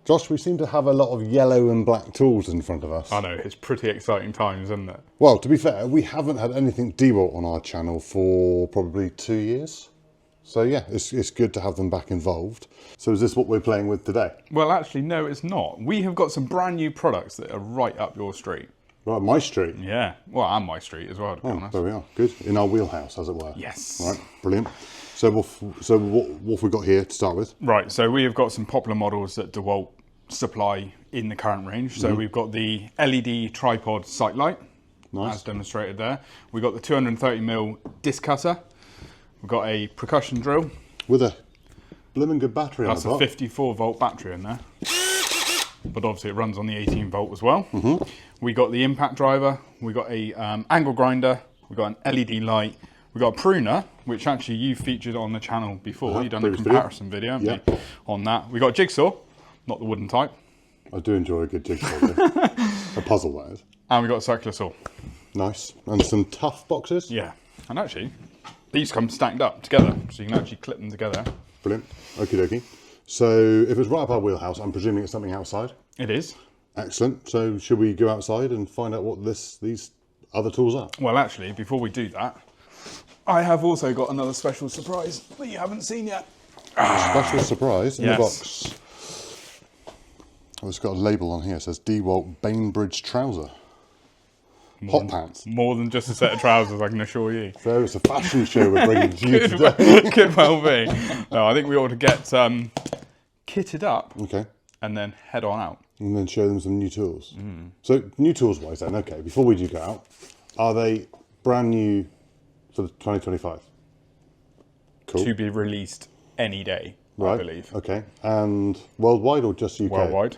Josh, we seem to have a lot of yellow and black tools in front of us. I know, it's pretty exciting times, isn't it? Well, to be fair, we haven't had anything DeWalt on our channel for probably 2 years. So yeah, it's good to have them back involved. So is this what we're playing with today? Well, actually, no, it's not. We have got some brand new products that are right up your street. Right, my street. Yeah, well, and my street as well, to be honest. There we are. Good. In our wheelhouse, as it were. Yes. Right, brilliant. So what have we got here to start with? Right, so we have got some popular models that DeWalt supply in the current range. So we've got the LED tripod sight light, Nice. as demonstrated there. We've got the 230mm disc cutter. We've got a percussion drill. With a blimmin' good battery on That's the a top. 54 volt battery in there. But obviously it runs on the 18 volt as well. We got the impact driver. We got a angle grinder. We got an LED light. We got a pruner, which actually you featured on the channel before. You've done a comparison video, haven't you, on that. We got a jigsaw, not the wooden type. I do enjoy a good jigsaw. A puzzle, that is. And we got a circular saw. Nice. And some tough boxes. Yeah, and actually, these come stacked up together, so you can actually clip them together. Brilliant. Okie dokie. So if it's right up our wheelhouse, I'm presuming it's something outside. It is. Excellent. So should we go outside and find out what these other tools are? Well, actually, before we do that, I have also got another special surprise that you haven't seen yet. Special surprise in the Yes. box. Oh, it's got a label on here. It says DeWalt Bainbridge trouser. Hot pants. More than just a set of trousers, I can assure you. So it's a fashion show we're bringing to you today. Could well be. No, I think we ought to get kitted up Okay. and then head on out. And then show them some new tools. So new tools wise then, okay, before we do go out, are they brand new for the 2025? Cool. To be released any day, Right. I believe. Okay. And worldwide or just UK? Worldwide.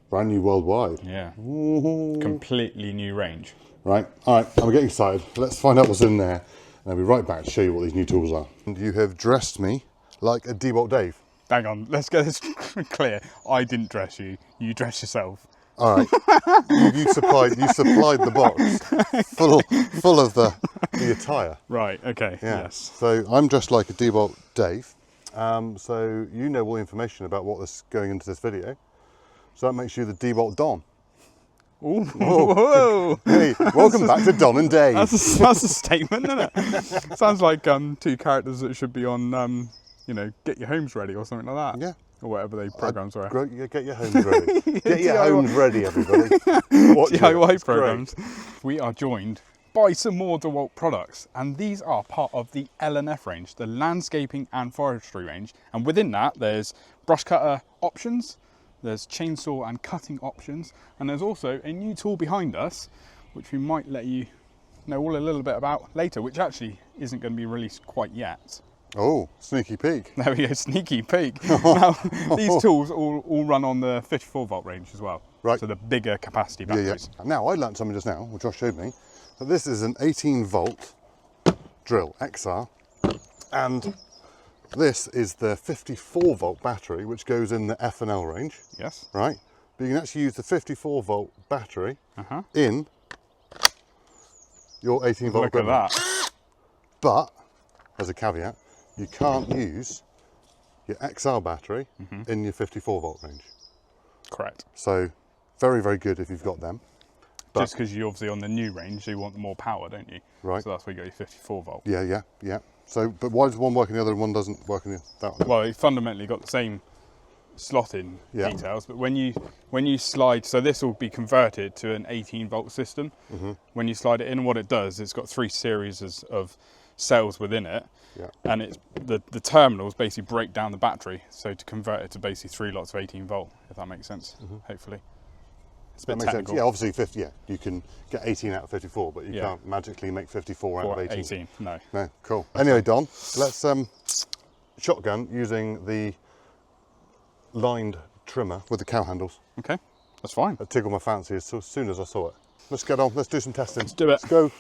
Brand new worldwide. Yeah. Ooh. Completely new range. Right. All right. I'm getting excited. Let's find out what's in there. And I'll be right back to show you what these new tools are. And you have dressed me like a DeWalt Dave. Hang on, let's get this clear. I didn't dress you. You dressed yourself. All right. you supplied the box full of the attire. Right, okay, Yeah. yes. So I'm dressed like a DeWalt Dave. So you know all the information about what is going into this video. So that makes you the DeWalt Don. Ooh, whoa. Hey, welcome back to Don and Dave. That's a statement, isn't it? Sounds like two characters that should be on, you know, Get Your Homes Ready or something like that. Yeah. Or whatever they programs were. Get your homes ready. Get your homes ready, everybody. Watch DIY it. programs. We are joined by some more DeWalt products, and these are part of the L&F range, the landscaping and forestry range. And within that, there's brush cutter options, there's chainsaw and cutting options, and there's also a new tool behind us, which we might let you know all a little bit about later, which actually isn't going to be released quite yet. Oh, sneaky peek. There we go, sneaky peek. Now, these tools all run on the 54 volt range as well. Right. So the bigger capacity batteries. Yeah. Now, I learnt something just now, which Josh showed me, that this is an 18 volt drill, XR, and this is the 54 volt battery, which goes in the F and L range, Yes. right? But you can actually use the 54 volt battery Uh-huh. in your 18 volt Look at equipment. that. But, as a caveat, you can't use your XR battery in your 54 volt range. Correct. So, very, very good if you've got them. But- Just because you're obviously on the new range, so you want more power, don't you? Right. So that's where you got your 54 volt. Yeah. So, but why does one work in the other and one doesn't work in that one? Well, it fundamentally got the same slot-in details, but when you slide, so this will be converted to an 18 volt system. When you slide it in, what it does, it's got 3 series of cells within it, and it's the terminals basically break down the battery, so to convert it to basically 3 lots of 18 volt, if that makes sense. Hopefully, it's a bit That makes technical. sense. Yeah, obviously 50. Yeah, you can get 18 out of 54, but you can't magically make 54 out of 18. No. No, cool. Anyway, Don, let's shotgun using the lined trimmer with the cow handles. Okay, that's fine. That tickled my fancy as soon as I saw it. Let's get on. Let's do some testing. Let's do it. Let's go.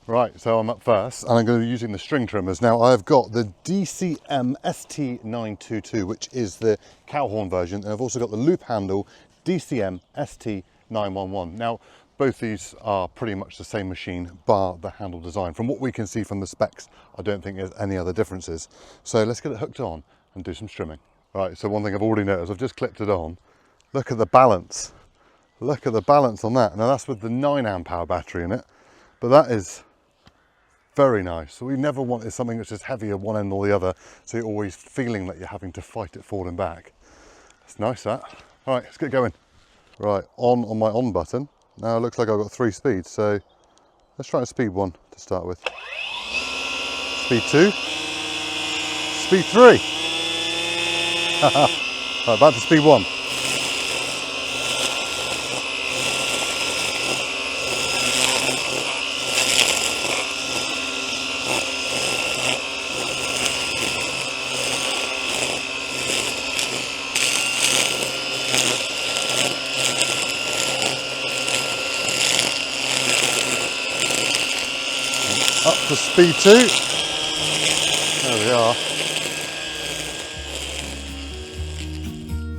Right, so I'm up first, and I'm going to be using the string trimmers. Now, I've got the DCM ST922, which is the cow horn version, and I've also got the loop handle DCM ST911. Now, both these are pretty much the same machine, bar the handle design. From what we can see from the specs, I don't think there's any other differences. So let's get it hooked on and do some trimming. Right, so one thing I've already noticed, I've just clipped it on. Look at the balance. Look at the balance on that. Now that's with the 9 amp hour battery in it, but that is very nice. So we never wanted something that's just heavy at one end or the other, so you're always feeling that you're having to fight it forward and back. It's nice, that. All right, let's get going. Right, on my on button. Now it looks like I've got 3 speeds, so let's try speed 1 to start with. Speed 2. Speed 3. Right, back to speed 1. Up to speed 2. There we are.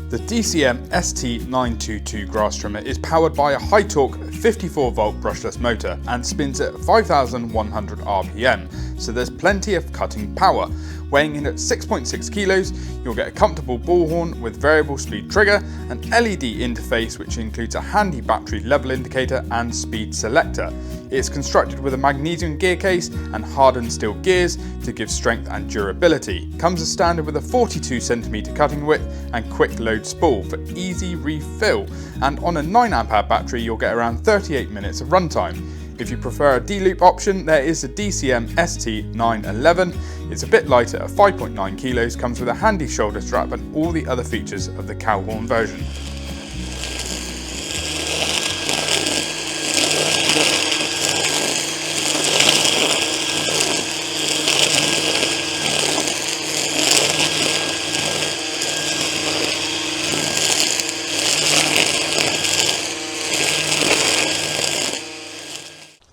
The DCM ST922 grass trimmer is powered by a high torque 54 volt brushless motor and spins at 5,100 RPM, so there's plenty of cutting power. Weighing in at 6.6 kilos, you'll get a comfortable bullhorn with variable speed trigger, an LED interface which includes a handy battery level indicator and speed selector. It's constructed with a magnesium gear case and hardened steel gears to give strength and durability. Comes as standard with a 42cm cutting width and quick load spool for easy refill, and on a 9 amp hour battery you'll get around 38 minutes of runtime. If you prefer a D-loop option, there is the DCM ST911. It's a bit lighter at 5.9 kilos, comes with a handy shoulder strap and all the other features of the cow horn version.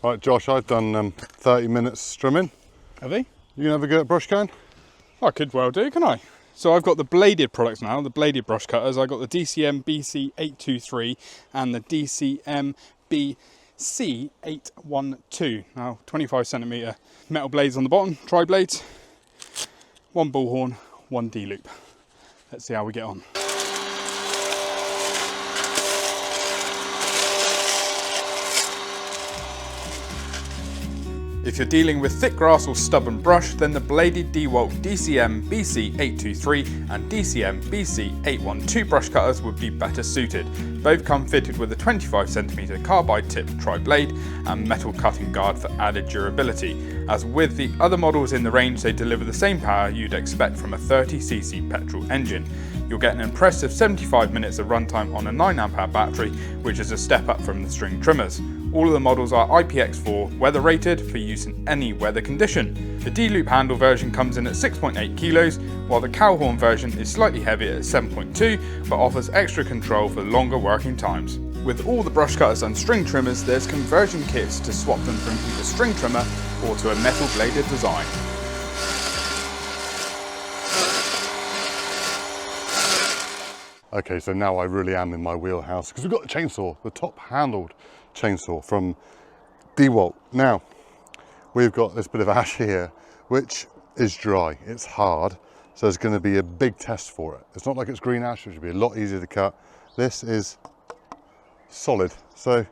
Right, Josh, I've done 30 minutes trimming. Have they? You can have a go at brush cutting? I could well do, can I? So I've got the bladed products now, the bladed brush cutters. I've got the DCM BC823 and the DCM BC812. Now 25cm metal blades on the bottom, tri-blades, 1 bullhorn, 1 D-loop. Let's see how we get on. If you're dealing with thick grass or stubborn brush, then the bladed DeWalt DCM BC823 and DCM BC812 brush cutters would be better suited. Both come fitted with a 25cm carbide tipped tri-blade and metal cutting guard for added durability. As with the other models in the range, they deliver the same power you'd expect from a 30cc petrol engine. You'll get an impressive 75 minutes of runtime on a 9 amp hour battery, which is a step up from the string trimmers. All of the models are IPX4 weather rated for use in any weather condition. The D-loop handle version comes in at 6.8 kilos, while the cow horn version is slightly heavier at 7.2, but offers extra control for longer working times. With all the brush cutters and string trimmers, there's conversion kits to swap them from either string trimmer or to a metal bladed design. Okay, so now I really am in my wheelhouse because we've got the chainsaw, the top handled chainsaw from DeWalt. Now, we've got this bit of ash here, which is dry, it's hard, so it's going to be a big test for it. It's not like it's green ash, which would be a lot easier to cut. This is solid, so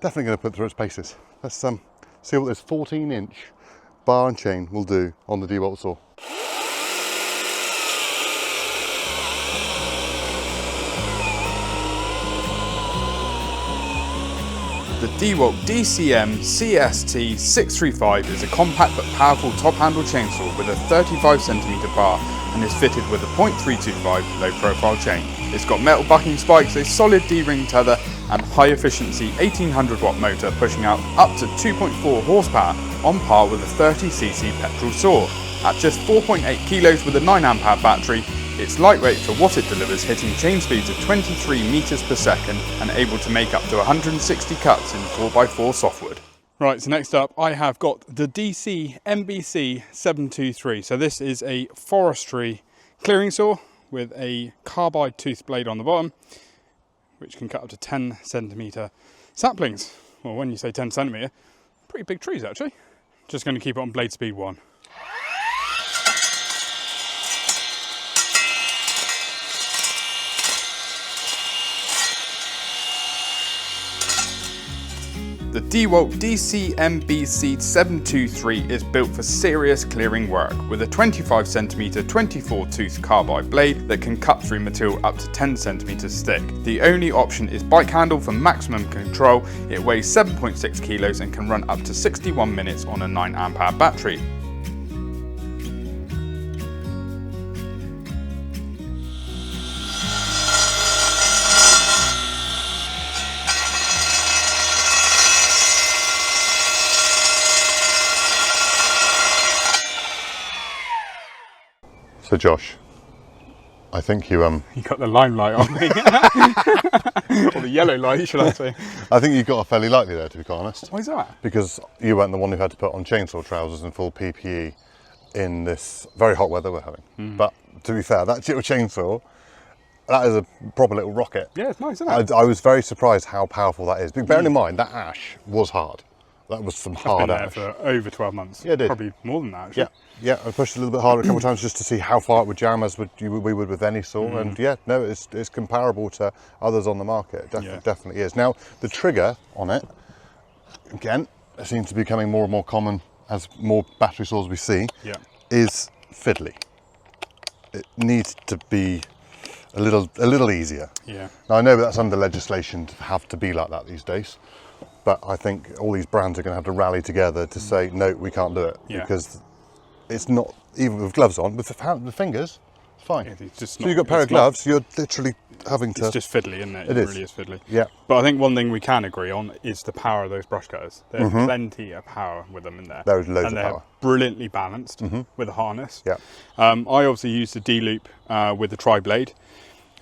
definitely going to put through its paces. Let's see what this 14-inch bar and chain will do on the DeWalt saw. The DeWalt DCM CST635 is a compact but powerful top-handle chainsaw with a 35cm bar and is fitted with a .325 low-profile chain. It's got metal bucking spikes, a solid D-ring tether and high-efficiency 1800-watt motor pushing out up to 2.4 horsepower on par with a 30cc petrol saw. At just 4.8 kilos with a 9 amp hour battery, it's lightweight for what it delivers, hitting chain speeds of 23 meters per second and able to make up to 160 cuts in 4x4 softwood. Right, so next up I have got the DC MBC723. So this is a forestry clearing saw with a carbide tooth blade on the bottom, which can cut up to 10cm saplings. Well, when you say 10cm, pretty big trees actually. Just going to keep it on blade speed 1. The DeWalt DC-MB Seed 723 is built for serious clearing work with a 25cm 24-tooth carbide blade that can cut through material up to 10cm thick. The only option is bike handle for maximum control. It weighs 7.6 kilos and can run up to 61 minutes on a 9Ah battery. So Josh, I think you You got the limelight on me. Or the yellow light, should I say. I think you got off fairly lightly there, to be quite honest. Why is that? Because you weren't the one who had to put on chainsaw trousers and full PPE in this very hot weather we're having. But to be fair, that little chainsaw, that is a proper little rocket. Yeah, it's nice, isn't it? I was very surprised how powerful that is. But bearing in mind, that ash was hard. That was some I've hard been there ash. for over 12 months. Yeah, it did. Probably more than that, actually. Yeah, I pushed a little bit harder a couple of times just to see how far it would jam as we would with any saw. And yeah, no, it's comparable to others on the market. It definitely is. Now, the trigger on it, again, seems to be becoming more and more common as more battery saws we see, is fiddly. It needs to be a little easier. Yeah. Now, I know that's under legislation to have to be like that these days. But I think all these brands are going to have to rally together to say, no, we can't do it. Because it's not, even with gloves on, with the fingers, it's fine. It's just so you've got a pair of gloves, you're literally having to... It's just fiddly, isn't it? It really is fiddly. Yeah. But I think one thing we can agree on is the power of those brush cutters. There's plenty of power with them in there. There's loads and of they're power. Brilliantly balanced with a harness. Yeah. I obviously use the D-loop with the tri-blade.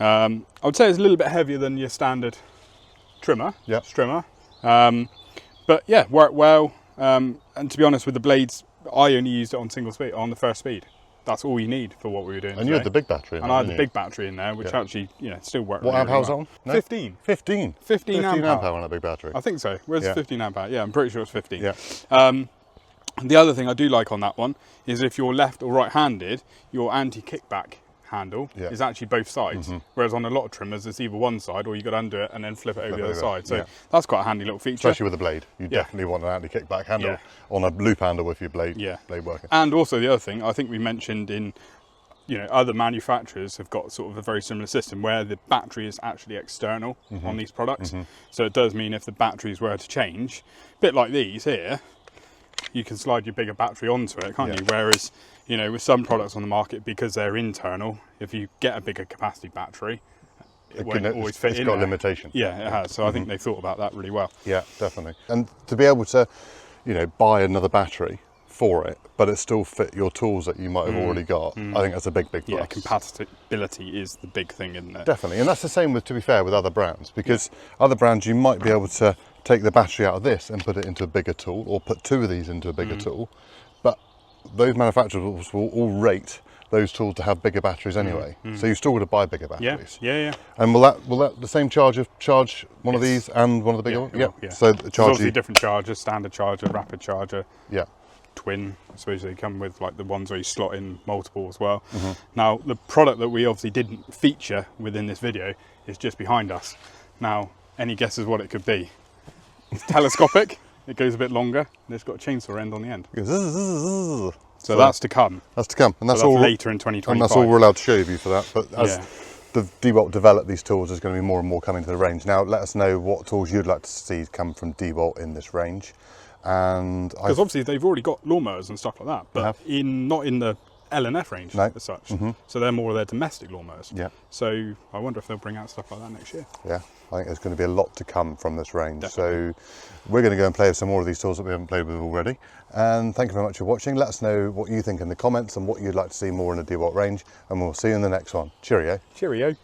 I would say it's a little bit heavier than your standard trimmer. But yeah, worked well. And to be honest, with the blades, I only used it on single speed, on the first speed. That's all you need for what we were doing. And you had the big battery in there. And I had the big battery in there, which actually, still worked. What amp hour's on? No? 15. 15 amp hour on that big battery. I think so. Where's 15 amp hour? Yeah, I'm pretty sure it's 15. Yeah. The other thing I do like on that one is if you're left or right-handed, your anti-kickback handle is actually both sides, whereas on a lot of trimmers it's either one side or you got to undo it and then flip it over the other side. So that's quite a handy little feature, especially with a blade. You definitely want an anti-kickback handle on a loop handle with your blade working. And also the other thing I think we mentioned in other manufacturers have got sort of a very similar system where the battery is actually external on these products. So it does mean if the batteries were to change, a bit like these here, you can slide your bigger battery onto it, can't you? Whereas with some products on the market, because they're internal, if you get a bigger capacity battery, it won't always fit in. It's got a limitation. Yeah, it has. So I think they thought about that really well. Yeah, definitely. And to be able to, buy another battery for it, but it still fit your tools that you might have already got, I think that's a big plus. Yeah, compatibility is the big thing, isn't it? Definitely. And that's the same with, to be fair, with other brands, because other brands you might be able to take the battery out of this and put it into a bigger tool, or put two of these into a bigger tool, but those manufacturers will all rate those tools to have bigger batteries anyway. So you still got to buy bigger batteries. Yeah. And will that the same charge one of these and one of the bigger ones? Yeah. So the charge, obviously different chargers: standard charger, rapid charger. Yeah. Twin. I suppose they come with like the ones where you slot in multiple as well. Now the product that we obviously didn't feature within this video is just behind us. Now, any guesses what it could be? It's telescopic. It goes a bit longer, and it's got a chainsaw end on the end. So that's to come. That's to come, and that's, all later in 2025. And that's all we're allowed to show you for that. But as the DeWalt develop these tools, there's going to be more and more coming to the range. Now, let us know what tools you'd like to see come from DeWalt in this range. And because obviously they've already got lawnmowers and stuff like that, but not in the L&F range as such. So they're more of their domestic lawnmowers. Yeah. So I wonder if they'll bring out stuff like that next year. Yeah, I think there's going to be a lot to come from this range. Definitely. So we're going to go and play with some more of these tools that we haven't played with already. And thank you very much for watching. Let us know what you think in the comments and what you'd like to see more in the DeWalt range. And we'll see you in the next one. Cheerio. Cheerio.